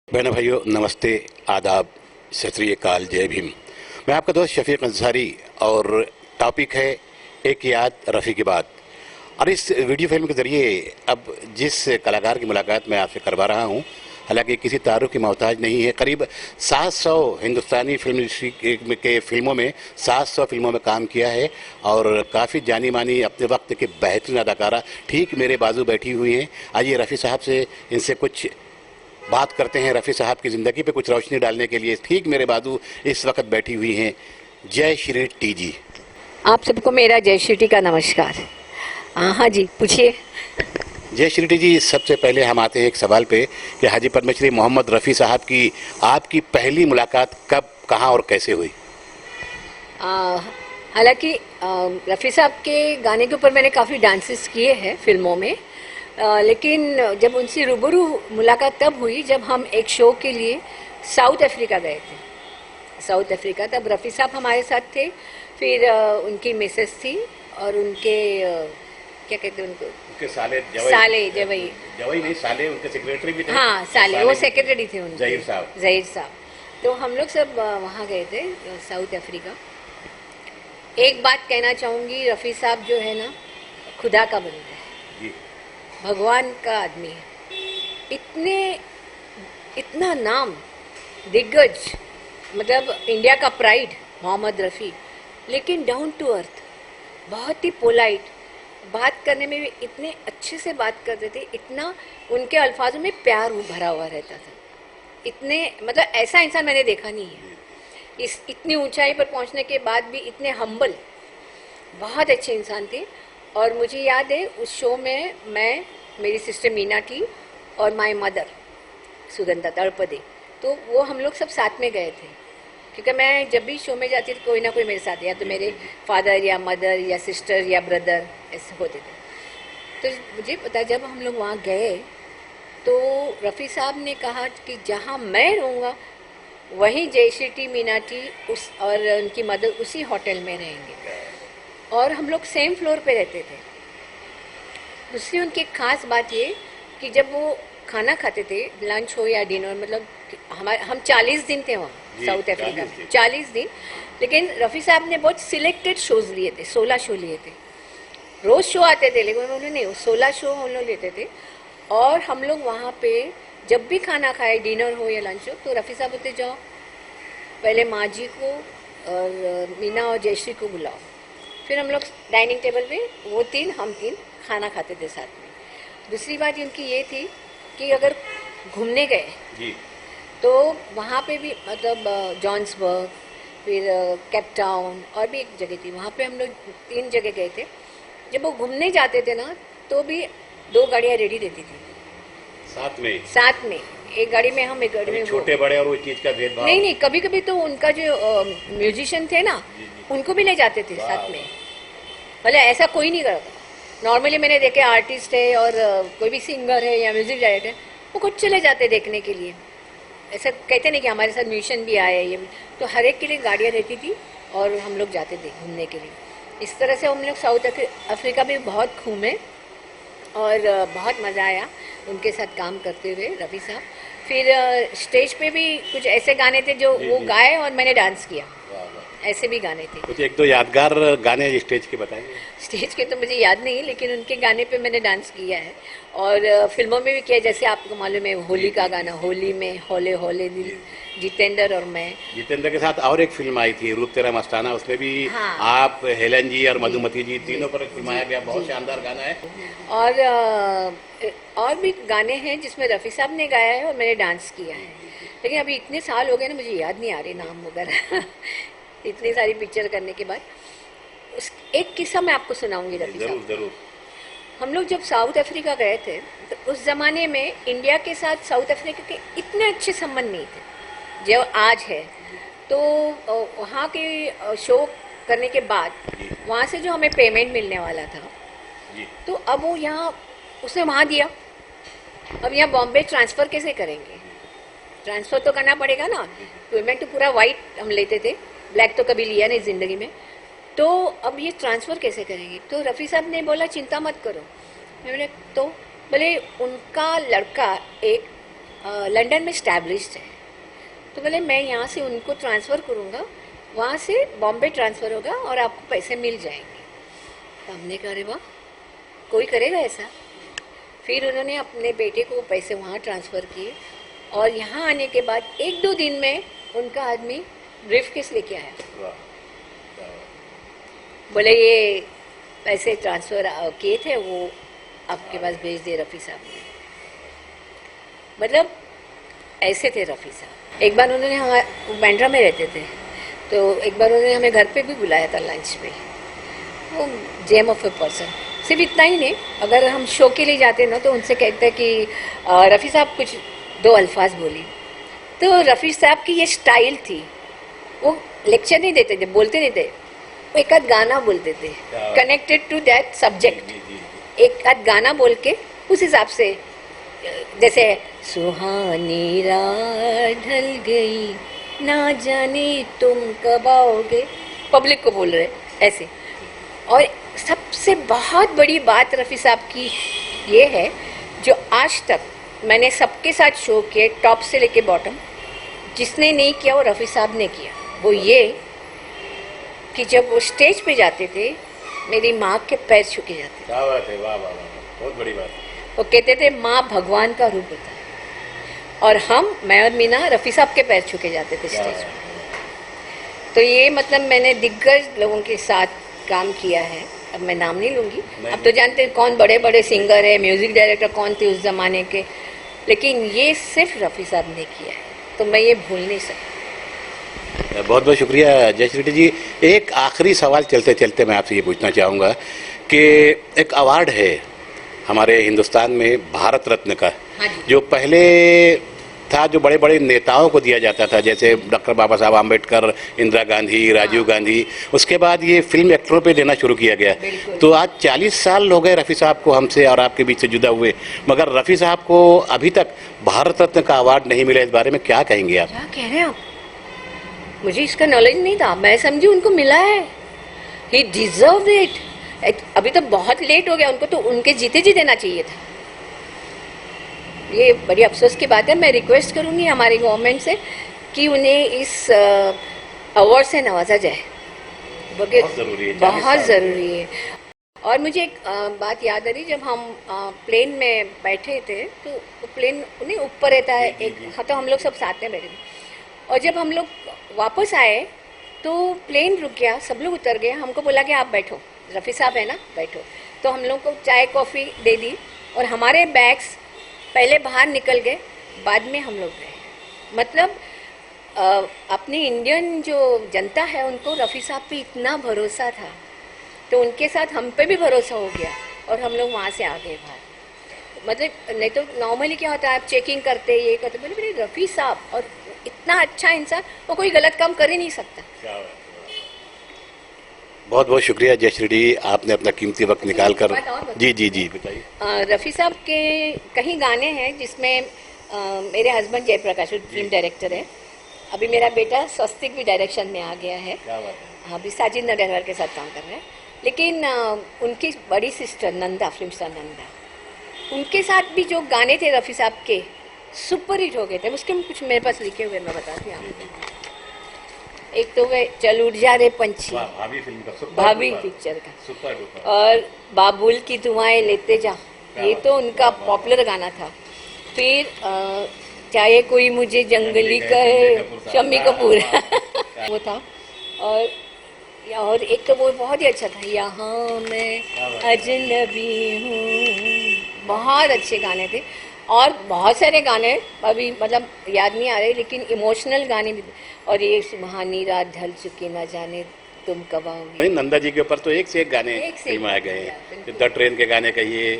बहनों भाइयों, नमस्ते, आदाब, सत श्री अकाल, जय भीम। मैं आपका दोस्त शफीक अंसारी और टॉपिक है एक याद रफ़ी की बात। और इस वीडियो फिल्म के ज़रिए अब जिस कलाकार की मुलाकात मैं आपसे करवा रहा हूं, हालांकि किसी तारुफ की मोहताज नहीं है। करीब 700 हिंदुस्तानी फिल्म इंडस्ट्री के फिल्मों में 700 फिल्मों में काम किया है और काफ़ी जानी मानी अपने वक्त के बेहतरीन अदाकारा ठीक मेरे बाजू बैठी हुई हैं। आइए रफ़ी साहब से इनसे कुछ बात करते हैं। रफ़ी साहब की ज़िंदगी पे कुछ रोशनी डालने के लिए ठीक मेरे बाजू इस वक्त बैठी हुई हैं जय श्री टी जी। आप सबको मेरा जय श्री टी का नमस्कार। हाँ जी, पूछिए। जय श्री टी जी, सबसे पहले हम आते हैं एक सवाल पे कि हाजी पद्मश्री मोहम्मद रफ़ी साहब की आपकी पहली मुलाकात कब, कहाँ और कैसे हुई? हालांकि रफ़ी साहब के गाने के ऊपर मैंने काफ़ी डांसेस किए हैं फिल्मों में, लेकिन जब उनसे रूबरू मुलाकात तब हुई जब हम एक शो के लिए साउथ अफ्रीका गए थे। साउथ अफ्रीका, तब रफ़ी साहब हमारे साथ थे, फिर उनकी मिसेस थी और उनके क्या कहते हैं उनके साले जवई नहीं, साले उनके सेक्रेटरी भी थे। हाँ, साले वो सेक्रेटरी थे उनके, ज़हीर साहब। तो हम लोग सब वहाँ गए थे साउथ अफ्रीका। एक बात कहना चाहूँगी, रफ़ी साहब जो है ना, खुदा का बंदा है, भगवान का आदमी है। इतना नाम, दिग्गज, मतलब इंडिया का प्राइड मोहम्मद रफ़ी, लेकिन डाउन टू अर्थ, बहुत ही पोलाइट, बात करने में भी इतने अच्छे से बात करते थे, इतना उनके अल्फाजों में प्यार भरा हुआ रहता था। इतने, मतलब ऐसा इंसान मैंने देखा नहीं है। इस इतनी ऊंचाई पर पहुंचने के बाद भी इतने हम्बल, बहुत अच्छे इंसान थे। और मुझे याद है उस शो में मैं, मेरी सिस्टर मीना थी और माय मदर सुगंधा तड़पदे, तो वो हम लोग सब साथ में गए थे, क्योंकि मैं जब भी शो में जाती थी कोई ना कोई मेरे साथ, या तो मेरे फादर या मदर या सिस्टर या ब्रदर ऐसे होते थे। तो मुझे पता, जब हम लोग वहाँ गए तो रफ़ी साहब ने कहा कि जहाँ मैं रहूँगा वहीं जयश्री टी, मीना टी उस और उनकी मदर उसी होटल में रहेंगे, और हम लोग सेम फ्लोर पे रहते थे। दूसरी उनकी खास बात ये कि जब वो खाना खाते थे, लंच हो या डिनर, मतलब हम 40 दिन थे वहाँ साउथ अफ्रीका में, 40 दिन। लेकिन रफ़ी साहब ने बहुत सिलेक्टेड शोज़ लिए थे, 16 शो लिए थे। रोज़ शो आते थे, लेकिन उन्होंने नहीं, 16 शो हम लोग लेते थे। और हम लोग वहाँ पे जब भी खाना खाए, डिनर हो या लंच हो, तो रफ़ी साहब बोलते, जाओ पहले माँ जी को और मीना और जयश्री को बुलाओ। फिर हम लोग डाइनिंग टेबल पे वो तीन, हम तीन खाना खाते थे साथ में। दूसरी बात उनकी ये थी कि अगर घूमने गए तो वहाँ पे भी, मतलब जॉन्सबर्ग, फिर केप टाउन और भी एक जगह थी, वहाँ पे हम लोग 3 जगह गए थे। जब वो घूमने जाते थे ना, तो भी 2 गाड़ियाँ रेडी रहती थी साथ में। एक गाड़ी में हम, एक गाड़ी में छोटे बड़े, और वो चीज का भेदभाव नहीं, कभी कभी तो उनका जो म्यूजिशियन थे ना, उनको भी ले जाते थे साथ में। भले ऐसा कोई नहीं करता। नॉर्मली मैंने देखे आर्टिस्ट है और कोई भी सिंगर है या म्यूजिक डायरेक्टर है, वो खुद चले जाते देखने के लिए। ऐसा कहते नहीं कि हमारे साथ म्यूजिशियन भी आए, ये भी। तो हर एक के लिए गाड़ियाँ रहती थी और हम लोग जाते थे घूमने के लिए। इस तरह से हम लोग साउथ अफ्रीका भी बहुत घूमे और बहुत मज़ा आया उनके साथ काम करते हुए, रफ़ी साहब। फिर स्टेज पे भी कुछ ऐसे गाने थे जो वो गाए और मैंने डांस किया, ऐसे भी गाने थे। कुछ 1-2 यादगार गाने स्टेज के बताएंगे? स्टेज के तो मुझे याद नहीं, लेकिन उनके गाने पे मैंने डांस किया है और फिल्मों में भी किया। जैसे आपको मालूम है होली का गाना, होली में होले होले दिल, जितेंद्र और मैं। जितेंद्र के साथ और एक फिल्म आई थी, रूप तेरा मस्ताना, उसमें भी हाँ, आप, हेलन जी और मधुमती जी, तीनों पर फिल्माया गया। बहुत शानदार गाना है। और भी गाने हैं जिसमें रफ़ी साहब ने गाया है और मैंने डांस किया है, लेकिन अभी इतने साल हो गए ना, मुझे याद नहीं आ रहे नाम वगैरह इतनी सारी पिक्चर करने के बाद। एक किस्सा मैं आपको सुनाऊंगी रफ़ी साहब। जरूर। हम लोग जब साउथ अफ्रीका गए थे, तो उस ज़माने में इंडिया के साथ साउथ अफ्रीका के इतने अच्छे संबंध नहीं थे जो आज है। तो वहाँ के शो करने के बाद वहाँ से जो हमें पेमेंट मिलने वाला था, तो अब वो यहाँ उसने वहाँ दिया। अब यहाँ बॉम्बे ट्रांसफ़र कैसे करेंगे? ट्रांसफ़र तो करना पड़ेगा ना। पेमेंट तो पूरा वाइट हम लेते थे, ब्लैक तो कभी लिया नहीं ज़िंदगी में। तो अब ये ट्रांसफ़र कैसे करेंगे? तो रफ़ी साहब ने बोला, चिंता मत करो। मैंने तो बोले, उनका लड़का एक लंदन में स्टैब्लिश्ड है। तो बोले मैं यहाँ से उनको ट्रांसफ़र करूँगा, वहाँ से बॉम्बे ट्रांसफ़र होगा और आपको पैसे मिल जाएंगे। तो हमने कहा अरे वाह, कोई करेगा ऐसा। फिर उन्होंने अपने बेटे को पैसे वहाँ ट्रांसफ़र किए और यहाँ आने के बाद 1-2 दिन में उनका आदमी ब्रीफ केस लेके आया। बोले ये पैसे ट्रांसफ़र किए थे, वो आपके पास भेज दे रफ़ी साहब ने। मतलब ऐसे थे रफ़ी साहब। एक बार उन्होंने बांद्रा में रहते थे, तो एक बार उन्होंने हमें घर पे भी बुलाया था लंच पे। वो जेम ऑफ ए पर्सन। सिर्फ इतना ही नहीं, अगर हम शो के लिए जाते ना तो उनसे कहते कि रफ़ी साहब कुछ 2 अल्फाज बोली। तो रफ़ी साहब की ये स्टाइल थी, वो लेक्चर नहीं देते थे, बोलते नहीं थे, वो एक आध गाना बोलते थे कनेक्टेड टू दैट सब्जेक्ट। एक आध गाना बोल के उस हिसाब से, जैसे सुहानी रात ढल गई ना जाने तुम कब आओगे, पब्लिक को बोल रहे ऐसे। और सबसे बहुत बड़ी बात रफ़ी साहब की ये है, जो आज तक मैंने सबके साथ शो किए टॉप से लेके बॉटम, जिसने नहीं किया वो रफ़ी साहब ने किया। वो ये कि जब वो स्टेज पे जाते थे मेरी माँ के पैर छू के जाते थे। क्या बात है, वाह वाह वाह, बहुत बड़ी बात। वो कहते थे माँ भगवान का रूप होता है, और मैं और मीना रफ़ी साहब के पैर छू के जाते थे स्टेज पे। तो ये मतलब मैंने दिग्गज लोगों के साथ काम किया है। अब मैं नाम नहीं लूँगी, अब तो जानते हैं कौन बड़े बड़े सिंगर है, म्यूज़िक डायरेक्टर कौन थे उस ज़माने के, लेकिन ये सिर्फ रफ़ी साहब ने किया है, तो मैं ये भूल नहीं सकती। बहुत बहुत शुक्रिया जयश्री जी। एक आखिरी सवाल चलते चलते मैं आपसे ये पूछना चाहूँगा कि एक अवार्ड है हमारे हिंदुस्तान में भारत रत्न का, हाँ जी। जो पहले था जो बड़े बड़े नेताओं को दिया जाता था, जैसे डॉक्टर बाबा साहब आम्बेडकर, इंदिरा गांधी, राजीव गांधी। उसके बाद ये फिल्म एक्टरों पे देना शुरू किया गया। तो आज 40 साल हो गए रफ़ी साहब को हमसे और आपके बीच से जुदा हुए, मगर रफ़ी साहब को अभी तक भारत रत्न का अवार्ड नहीं मिला। इस बारे में क्या कहेंगे आप? क्या कह रहे हैं आप? मुझे इसका नॉलेज नहीं था, मैं समझी उनको मिला है। He deserve it. अभी तो बहुत लेट हो गया, उनको तो उनके जीते जी देना चाहिए था। ये बड़ी अफसोस की बात है। मैं रिक्वेस्ट करूँगी हमारी गवर्नमेंट से कि उन्हें इस अवार्ड से नवाजा जाए, बहुत ज़रूरी है, बहुत ज़रूरी है। और मुझे एक बात याद आ रही, जब हम प्लेन में बैठे थे तो प्लेन उन्हें ऊपर रहता है एक, हाँ, तो हम लोग सब साथ में बैठे थे, और जब हम लोग वापस आए तो प्लेन रुक गया, सब लोग उतर गए, हमको बोला कि आप बैठो, रफ़ी साहब है ना, बैठो। तो हम लोग को चाय कॉफ़ी दे दी और हमारे बैग्स पहले बाहर निकल गए, बाद में हम लोग गए। मतलब अपनी इंडियन जो जनता है उनको रफ़ी साहब पे इतना भरोसा था, तो उनके साथ हम पे भी भरोसा हो गया और हम लोग वहाँ से आ गए बाहर। मतलब नहीं तो नॉर्मली क्या होता है, आप चेकिंग करते ये करते, बोले मेरे रफ़ी साहब, और इतना अच्छा इंसान, वो कोई गलत काम कर ही नहीं सकता। बहुत बहुत शुक्रिया जयश्री जी, आपने अपना कीमती वक्त निकाल कर। जी जी जी बताइए। रफ़ी साहब के कई गाने हैं जिसमें मेरे हस्बैंड जयप्रकाश फिल्म डायरेक्टर है, अभी मेरा बेटा स्वस्तिक भी डायरेक्शन में आ गया है, अभी साजिद नडरवाल के साथ काम कर रहे हैं। लेकिन उनकी बड़ी sister Nanda, film star Nanda, उनके साथ भी जो गाने थे रफ़ी साहब के सुपर हिट हो गए थे। उसके कुछ मेरे पास लिखे हुए, मैं बताती हूँ आपको। एक तो वे चल उड़ जा रे पंछी, भाभी फिल्म का, भाभी पिक्चर का, सुपर, और बाबुल की दुआएं लेते जा, ये तो उनका पॉपुलर गाना था। फिर चाहे कोई मुझे जंगली कहे, शम्मी कपूर वो था। और एक तो वो बहुत ही अच्छा था, यहाँ मैं अजनबी हूँ, बहुत अच्छे गाने थे। और बहुत सारे गाने अभी मतलब याद नहीं आ रहे, लेकिन इमोशनल गाने भी। और ये सुबहानी रात ढल चुकी ना जाने तुम कब आओगे, नंदा जी के ऊपर तो एक से एक गाने फिल्म आ गए हैं। द ट्रेन के गाने कहिए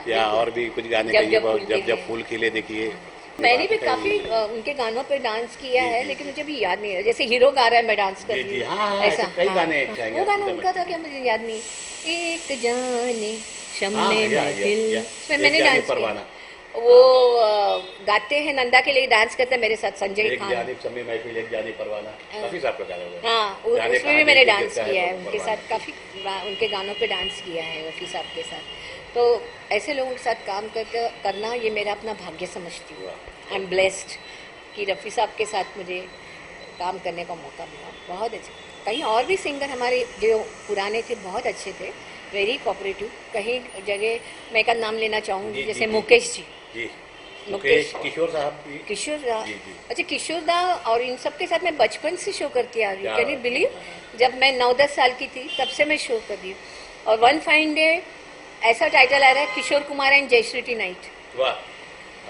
या और भी कुछ गाने कहिए, जब जब फूल खिले देखिए। मैंने भी काफी उनके गानों पे डांस किया है, लेकिन मुझे भी याद नहीं है। जैसे हीरो गा रहा है मैं डांस कर रही हूँ, ऐसा कई गाने। वो गाना उनका था क्या, मुझे याद नहीं। एक जाने शम्मे महफिल में मैंने डांस किया। वो गाते हैं नंदा के लिए, डांस करते हैं मेरे साथ संजय खान। एक जानिब शम्मे महफिल, एक जानिब परवाना, काफी साहब का गाना है। हाँ, उसमें भी मैंने डांस किया है उनके साथ, काफी उनके गानों पे डांस किया है रफ़ी साहब के साथ। तो ऐसे लोगों के साथ काम करना ये मेरा अपना भाग्य समझती हूँ। आई एम ब्लेस्ड कि रफ़ी साहब के साथ मुझे काम करने का मौका मिला। बहुत अच्छे, कहीं और भी सिंगर हमारे जो पुराने थे बहुत अच्छे थे, वेरी कोऑपरेटिव। कहीं जगह मैं एक नाम लेना चाहूँगी, जैसे मुकेश जी, मुकेश, किशोर साहब भी, किशोर दा, जी। अच्छा किशोर दा, और इन सब के साथ मैं बचपन से शो करती आ रही हूँ। कैन यू बिलीव, जब मैं 9-10 साल की थी तब से मैं शो कर रही हूँ। और वन फाइन डे ऐसा टाइटल आ रहा है, किशोर कुमार एंड जयश्री नाइट,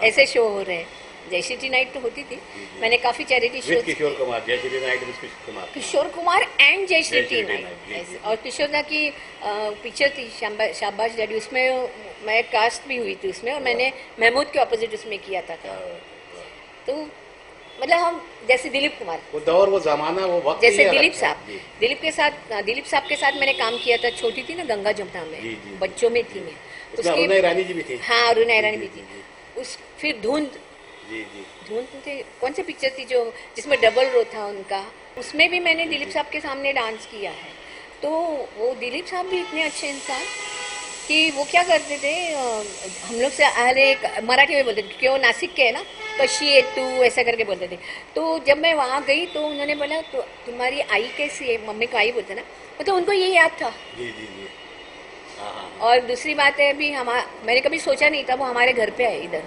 ऐसे शो हो रहे हैं। जयश्री नाइट तो होती थी, मैंने काफी charity show, Kishore Kumar, Jayashree night with Kishore Kumar and Jayashree night, night. और किशोर दा की पिक्चर थी शाबाश डैडी, उसमें मैं कास्ट भी हुई थी उसमें, और मैंने महमूद के ऑपोजिट उसमें किया था। तो मतलब हम जैसे दिलीप कुमार, वो दौर, वो जमाना, वो वक्त, जैसे दिलीप साहब, दिलीप साहब के साथ मैंने काम किया था। छोटी थी ना गंगा जमुना में, बच्चों में थी मैं। उसमें अरुणा ईरानी जी भी थी। हाँ, अरुणा ईरानी भी थी। उस फिर धुंध, जी, धुंध थे, कौन सी पिक्चर थी जो जिसमें डबल रो था उनका, उसमें भी मैंने दिलीप साहब के सामने डांस किया है। तो वो दिलीप साहब भी इतने अच्छे इंसान कि वो क्या करते थे, हम लोग से अरे मराठी में बोलते थे क्योंकि वो नासिक के है ना, कशी है तू, ऐसा करके बोलते थे। तो जब मैं वहाँ गई तो उन्होंने बोला तो तुम्हारी आई कैसी है, मम्मी को आई बोलते ना, तो उनको ये याद था। जी। और दूसरी बात है, अभी मैंने कभी सोचा नहीं था वो हमारे घर पे आए इधर।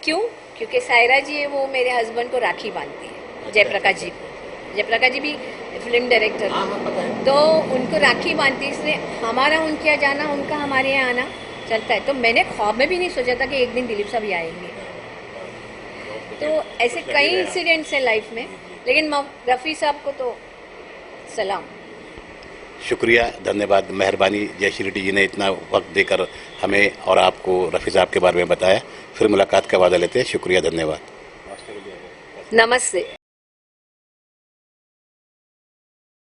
क्यों? क्योंकि सायरा जी है, वो मेरे हस्बैंड को राखी बांधती है, जयप्रकाश जी को। जयप्रकाश जी भी फिल्म डायरेक्टर, तो उनको राखी बांधती है, इसलिए हमारा उनके यहाँ जाना, उनका हमारे यहाँ आना चलता है। तो मैंने ख्वाब में भी नहीं सोचा था कि एक दिन दिलीप साहब आएंगे। तो ऐसे कई इंसिडेंट्स हैं लाइफ में, लेकिन रफ़ी साहब को तो सलाम। शुक्रिया, धन्यवाद, मेहरबानी जयश्री जी ने इतना वक्त देकर हमें और आपको रफ़ी साहब के बारे में बताया। फिर मुलाकात का वादा लेते हैं। शुक्रिया, धन्यवाद, नमस्ते।